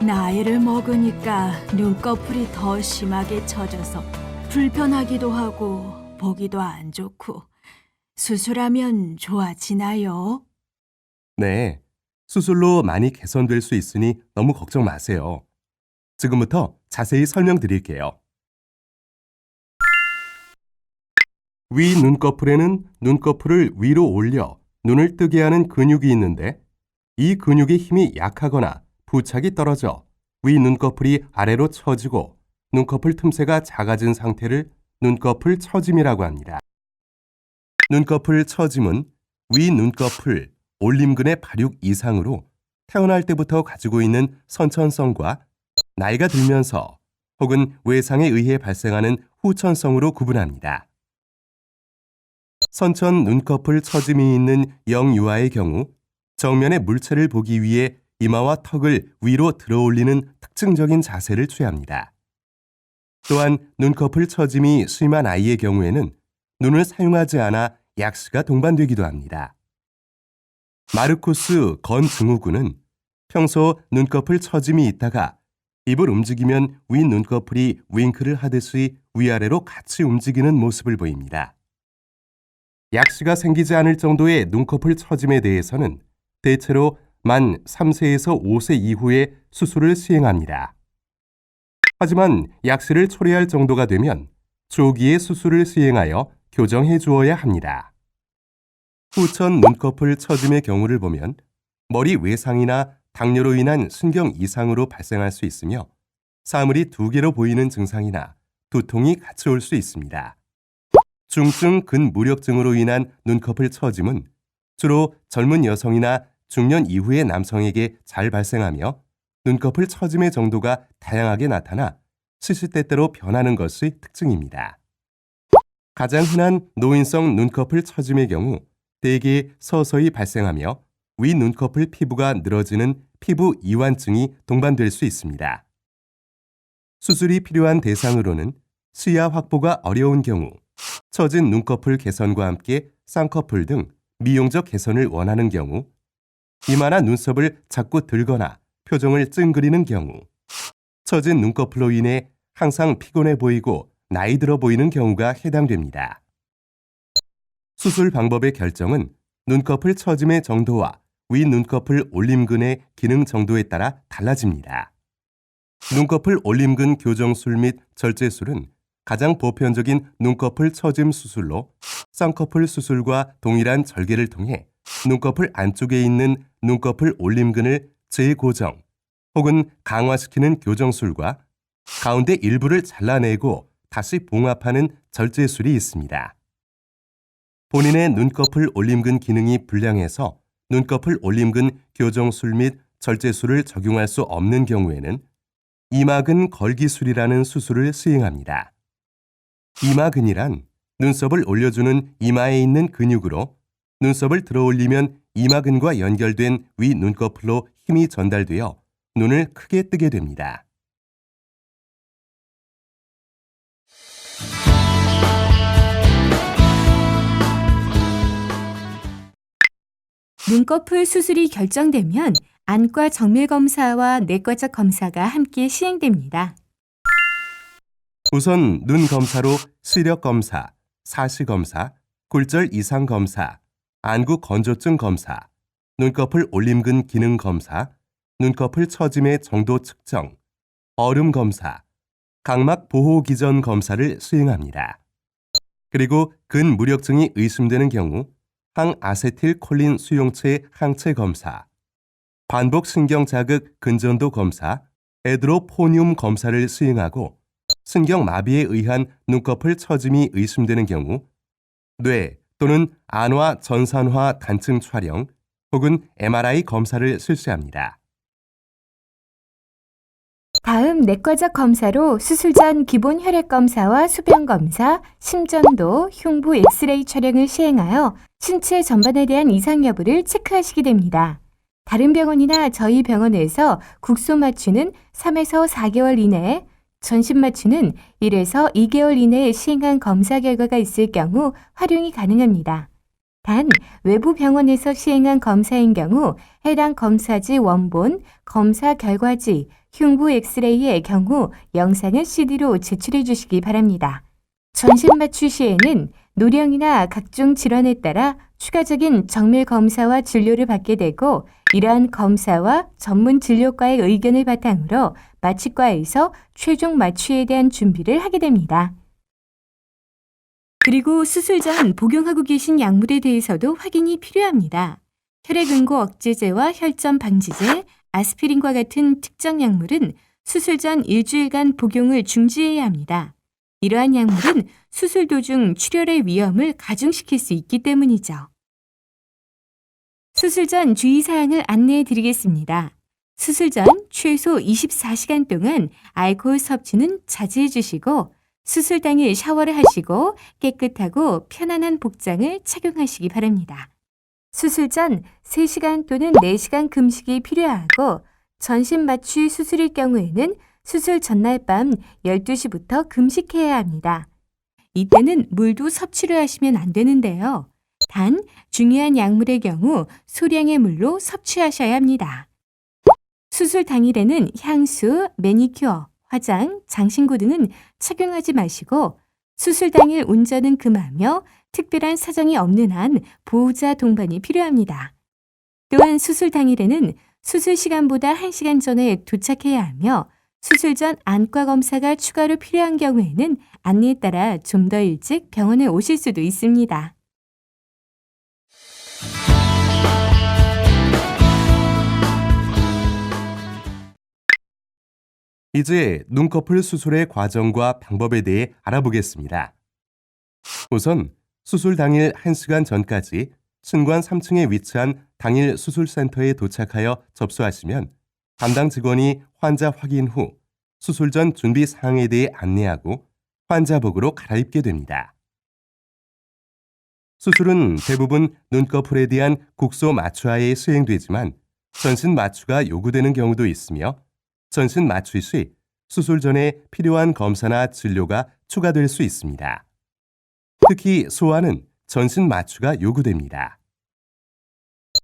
나이를 먹으니까 눈꺼풀이 더 심하게 처져서 불편하기도 하고 보기도 안 좋고 수술하면 좋아지나요? 네, 수술로 많이 개선될 수 있으니 너무 걱정 마세요. 지금부터 자세히 설명드릴게요. 위 눈꺼풀에는 눈꺼풀을 위로 올려 눈을 뜨게 하는 근육이 있는데 이 근육의 힘이 약하거나 부착이 떨어져 위 눈꺼풀이 아래로 처지고 눈꺼풀 틈새가 작아진 상태를 눈꺼풀 처짐이라고 합니다. 눈꺼풀 처짐은 위 눈꺼풀 올림근의 발육 이상으로 태어날 때부터 가지고 있는 선천성과 나이가 들면서 혹은 외상에 의해 발생하는 후천성으로 구분합니다. 선천 눈꺼풀 처짐이 있는 영유아의 경우 정면의 물체를 보기 위해 이마와 턱을 위로 들어올리는 특징적인 자세를 취합니다. 또한 눈꺼풀 처짐이 심한 아이의 경우에는 눈을 사용하지 않아 약시가 동반되기도 합니다. 마르코스 건 증후군은 평소 눈꺼풀 처짐이 있다가 입을 움직이면 위 눈꺼풀이 윙크를 하듯이 위아래로 같이 움직이는 모습을 보입니다. 약시가 생기지 않을 정도의 눈꺼풀 처짐에 대해서는 대체로 만 3세에서 5세 이후에 수술을 시행합니다. 하지만 약시를 초래할 정도가 되면 조기에 수술을 시행하여 교정해 주어야 합니다. 후천 눈꺼풀 처짐의 경우를 보면 머리 외상이나 당뇨로 인한 신경 이상으로 발생할 수 있으며 사물이 두 개로 보이는 증상이나 두통이 같이 올 수 있습니다. 중증 근무력증으로 인한 눈꺼풀 처짐은 주로 젊은 여성이나 중년 이후의 남성에게 잘 발생하며 눈꺼풀 처짐의 정도가 다양하게 나타나 시시때때로 변하는 것이 특징입니다. 가장 흔한 노인성 눈꺼풀 처짐의 경우 대개 서서히 발생하며 위 눈꺼풀 피부가 늘어지는 피부 이완증이 동반될 수 있습니다. 수술이 필요한 대상으로는 시야 확보가 어려운 경우, 처진 눈꺼풀 개선과 함께 쌍꺼풀 등 미용적 개선을 원하는 경우, 이마나 눈썹을 자꾸 들거나 표정을 찡그리는 경우, 처진 눈꺼풀로 인해 항상 피곤해 보이고 나이 들어 보이는 경우가 해당됩니다. 수술 방법의 결정은 눈꺼풀 처짐의 정도와 위 눈꺼풀 올림근의 기능 정도에 따라 달라집니다. 눈꺼풀 올림근 교정술 및 절제술은 가장 보편적인 눈꺼풀 처짐 수술로 쌍꺼풀 수술과 동일한 절개를 통해 눈꺼풀 안쪽에 있는 눈꺼풀 올림근을 재고정 혹은 강화시키는 교정술과 가운데 일부를 잘라내고 다시 봉합하는 절제술이 있습니다. 본인의 눈꺼풀 올림근 기능이 불량해서 눈꺼풀 올림근 교정술 및 절제술을 적용할 수 없는 경우에는 이마근 걸기술이라는 수술을 시행합니다. 이마근이란 눈썹을 올려주는 이마에 있는 근육으로 눈썹을 들어올리면 이마근과 연결된 위 눈꺼풀로 힘이 전달되어 눈을 크게 뜨게 됩니다. 눈꺼풀 수술이 결정되면 안과 정밀 검사와 내과적 검사가 함께 시행됩니다. 우선 눈 검사로 시력 검사, 사시 검사, 굴절 이상 검사, 안구 건조증 검사, 눈꺼풀 올림근 기능 검사, 눈꺼풀 처짐의 정도 측정, 얼음 검사, 각막 보호 기전 검사를 시행합니다. 그리고 근무력증이 의심되는 경우 항아세틸콜린 수용체 항체 검사, 반복 신경 자극 근전도 검사, 에드로포늄 검사를 시행하고 신경 마비에 의한 눈꺼풀 처짐이 의심되는 경우 뇌 또는 안화 전산화 단층 촬영 혹은 MRI 검사를 실시합니다. 다음 내과적 검사로 수술 전 기본 혈액 검사와 소변 검사, 심전도, 흉부 엑스레이 촬영을 시행하여 신체 전반에 대한 이상 여부를 체크하시게 됩니다. 다른 병원이나 저희 병원에서 국소 마취는 3에서 4개월 이내에, 전신 마취는 1에서 2개월 이내에 시행한 검사 결과가 있을 경우 활용이 가능합니다. 단, 외부 병원에서 시행한 검사인 경우 해당 검사지 원본, 검사 결과지, 흉부 엑스레이의 경우 영상을 CD로 제출해 주시기 바랍니다. 전신 마취 시에는 노령이나 각종 질환에 따라 추가적인 정밀 검사와 진료를 받게 되고 이러한 검사와 전문 진료과의 의견을 바탕으로 마취과에서 최종 마취에 대한 준비를 하게 됩니다. 그리고 수술 전 복용하고 계신 약물에 대해서도 확인이 필요합니다. 혈액응고 억제제와 혈전 방지제, 아스피린과 같은 특정 약물은 수술 전 일주일간 복용을 중지해야 합니다. 이러한 약물은 수술 도중 출혈의 위험을 가중시킬 수 있기 때문이죠. 수술 전 주의사항을 안내해 드리겠습니다. 수술 전 최소 24시간 동안 알코올 섭취는 자제해 주시고 수술 당일 샤워를 하시고 깨끗하고 편안한 복장을 착용하시기 바랍니다. 수술 전 3시간 또는 4시간 금식이 필요하고 전신 마취 수술일 경우에는 수술 전날 밤 12시부터 금식해야 합니다. 이때는 물도 섭취를 하시면 안 되는데요. 단 중요한 약물의 경우 소량의 물로 섭취하셔야 합니다. 수술 당일에는 향수, 매니큐어, 화장, 장신구 등은 착용하지 마시고 수술 당일 운전은 금하며 특별한 사정이 없는 한 보호자 동반이 필요합니다. 또한 수술 당일에는 수술 시간보다 1시간 전에 도착해야 하며 수술 전 안과 검사가 추가로 필요한 경우에는 안내에 따라 좀 더 일찍 병원에 오실 수도 있습니다. 이제 눈꺼풀 수술의 과정과 방법에 대해 알아보겠습니다. 우선 수술 당일 1시간 전까지 신관 3층에 위치한 당일 수술센터에 도착하여 접수하시면 담당 직원이 환자 확인 후 수술 전 준비 사항에 대해 안내하고 환자복으로 갈아입게 됩니다. 수술은 대부분 눈꺼풀에 대한 국소 마취하에 수행되지만 전신 마취가 요구되는 경우도 있으며 전신 마취 시 수술 전에 필요한 검사나 진료가 추가될 수 있습니다. 특히 소아는 전신 마취가 요구됩니다.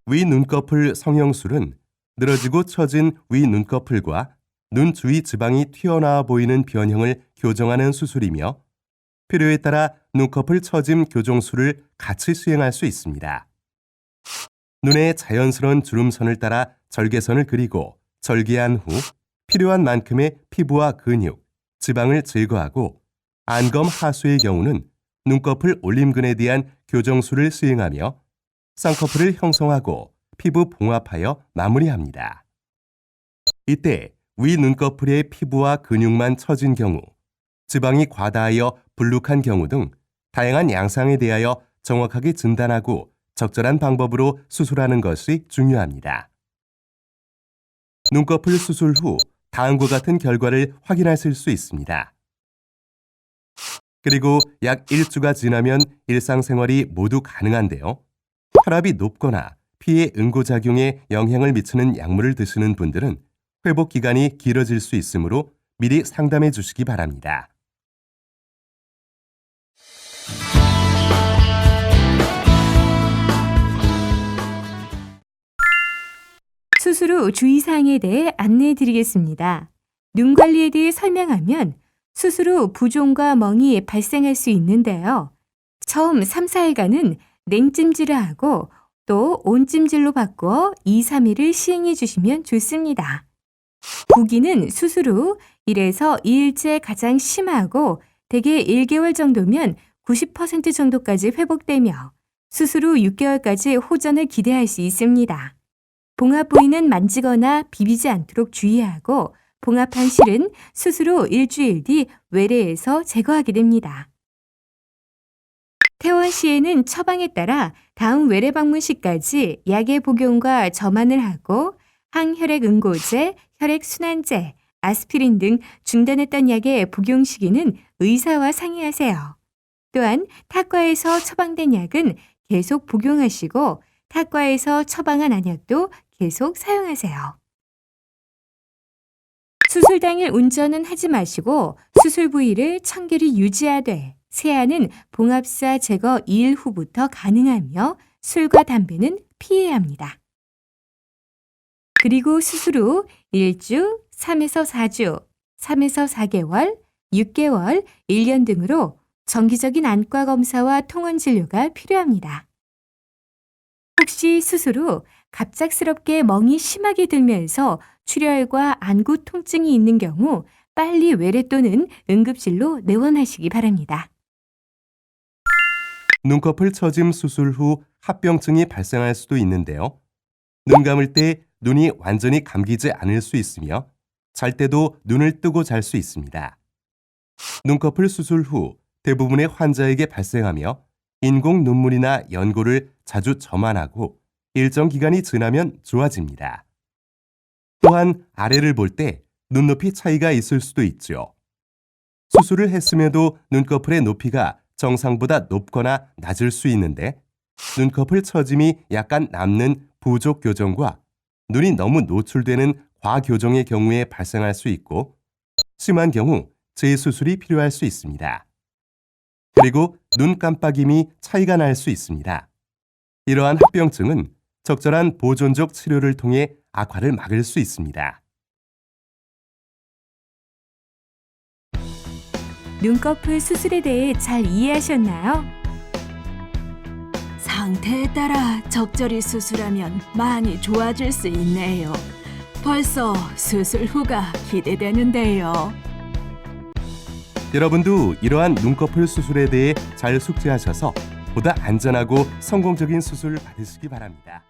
위 눈꺼풀 성형술은 늘어지고 처진 위 눈꺼풀과 눈 주위 지방이 튀어나와 보이는 변형을 교정하는 수술이며 필요에 따라 눈꺼풀 처짐 교정술을 같이 수행할 수 있습니다. 눈의 자연스러운 주름선을 따라 절개선을 그리고 절개한 후 필요한 만큼의 피부와 근육, 지방을 제거하고 안검 하수의 경우는 눈꺼풀 올림근에 대한 교정술을 수행하며 쌍꺼풀을 형성하고 피부 봉합하여 마무리합니다. 이때 위 눈꺼풀의 피부와 근육만 처진 경우, 지방이 과다하여 불룩한 경우 등 다양한 양상에 대하여 정확하게 진단하고 적절한 방법으로 수술하는 것이 중요합니다. 눈꺼풀 수술 후 다음과 같은 결과를 확인하실 수 있습니다. 그리고 약 1주가 지나면 일상생활이 모두 가능한데요. 혈압이 높거나 피해 응고작용에 영향을 미치는 약물을 드시는 분들은 회복 기간이 길어질 수 있으므로 미리 상담해 주시기 바랍니다. 수술 후 주의사항에 대해 안내해 드리겠습니다. 눈 관리에 대해 설명하면 수술 후 부종과 멍이 발생할 수 있는데요. 처음 3, 4일간은 냉찜질을 하고 또 온찜질로 바꾸어 2, 3일을 시행해 주시면 좋습니다. 부기는 수술 후 1에서 2일째 가장 심하고 대개 1개월 정도면 90% 정도까지 회복되며 수술 후 6개월까지 호전을 기대할 수 있습니다. 봉합 부위는 만지거나 비비지 않도록 주의하고 봉합한 실은 수술 후 일주일 뒤 외래에서 제거하게 됩니다. 퇴원 시에는 처방에 따라 다음 외래 방문 시까지 약의 복용과 점안을 하고 항혈액 응고제, 혈액 순환제, 아스피린 등 중단했던 약의 복용 시기는 의사와 상의하세요. 또한 타과에서 처방된 약은 계속 복용하시고 타과에서 처방한 안약도 계속 사용하세요. 수술 당일 운전은 하지 마시고 수술 부위를 청결히 유지하되 세안은 봉합사 제거 2일 후부터 가능하며 술과 담배는 피해야 합니다. 그리고 수술 후 1주, 3에서 4주, 3에서 4개월, 6개월, 1년 등으로 정기적인 안과 검사와 통원 진료가 필요합니다. 혹시 수술 후 갑작스럽게 멍이 심하게 들면서 출혈과 안구 통증이 있는 경우 빨리 외래 또는 응급실로 내원하시기 바랍니다. 눈꺼풀 처짐 수술 후 합병증이 발생할 수도 있는데요. 눈 감을 때 눈이 완전히 감기지 않을 수 있으며 잘 때도 눈을 뜨고 잘 수 있습니다. 눈꺼풀 수술 후 대부분의 환자에게 발생하며 인공 눈물이나 연고를 자주 점안하고 일정 기간이 지나면 좋아집니다. 또한 아래를 볼 때 눈높이 차이가 있을 수도 있죠. 수술을 했음에도 눈꺼풀의 높이가 정상보다 높거나 낮을 수 있는데 눈꺼풀 처짐이 약간 남는 부족 교정과 눈이 너무 노출되는 과교정의 경우에 발생할 수 있고 심한 경우 재수술이 필요할 수 있습니다. 그리고 눈 깜빡임이 차이가 날 수 있습니다. 이러한 합병증은 적절한 보존적 치료를 통해 악화를 막을 수 있습니다. 눈꺼풀 수술에 대해 잘 이해하셨나요? 상태에 따라 적절히 수술하면 많이 좋아질 수 있네요. 벌써 수술 후가 기대되는데요. 여러분도 이러한 눈꺼풀 수술에 대해 잘 숙지하셔서 보다 안전하고 성공적인 수술 받으시기 바랍니다.